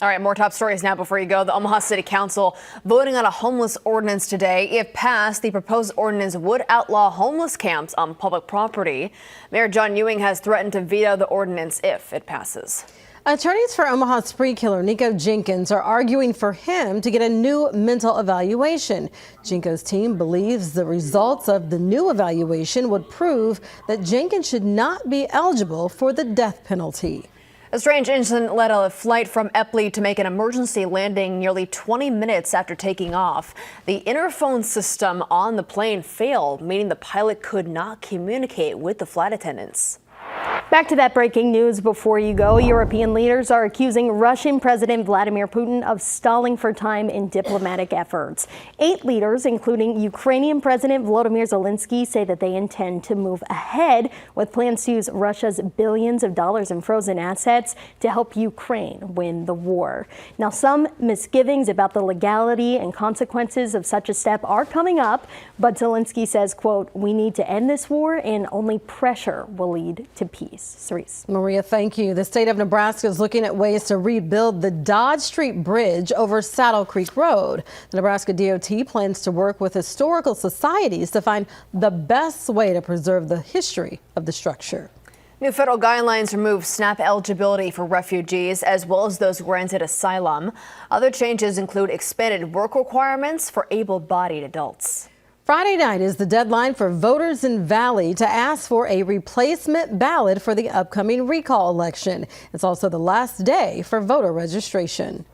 All right, more top stories now before you go. The Omaha City Council voting on a homeless ordinance today. If passed, the proposed ordinance would outlaw homeless camps on public property. Mayor John Ewing has threatened to veto the ordinance if it passes. Attorneys for Omaha spree killer Nico Jenkins are arguing for him to get a new mental evaluation. Jinko's team believes the results of the new evaluation would prove that Jenkins should not be eligible for the death penalty. A strange incident led a flight from Eppley to make an emergency landing nearly 20 minutes after taking off. The interphone system on the plane failed, meaning the pilot could not communicate with the flight attendants. Back to that breaking news before you go. European leaders are accusing Russian President Vladimir Putin of stalling for time in diplomatic efforts. 8 leaders, including Ukrainian President Volodymyr Zelensky, say that they intend to move ahead with plans to use Russia's billions of dollars in frozen assets to help Ukraine win the war. Now, some misgivings about the legality and consequences of such a step are coming up, but Zelensky says, quote, "We need to end this war and only pressure will lead to peace." Cerise. Maria, thank you. The state of Nebraska is looking at ways to rebuild the Dodge Street Bridge over Saddle Creek Road. The Nebraska DOT plans to work with historical societies to find the best way to preserve the history of the structure. New federal guidelines remove SNAP eligibility for refugees as well as those granted asylum. Other changes include expanded work requirements for able-bodied adults. Friday night is the deadline for voters in Valley to ask for a replacement ballot for the upcoming recall election. It's also the last day for voter registration.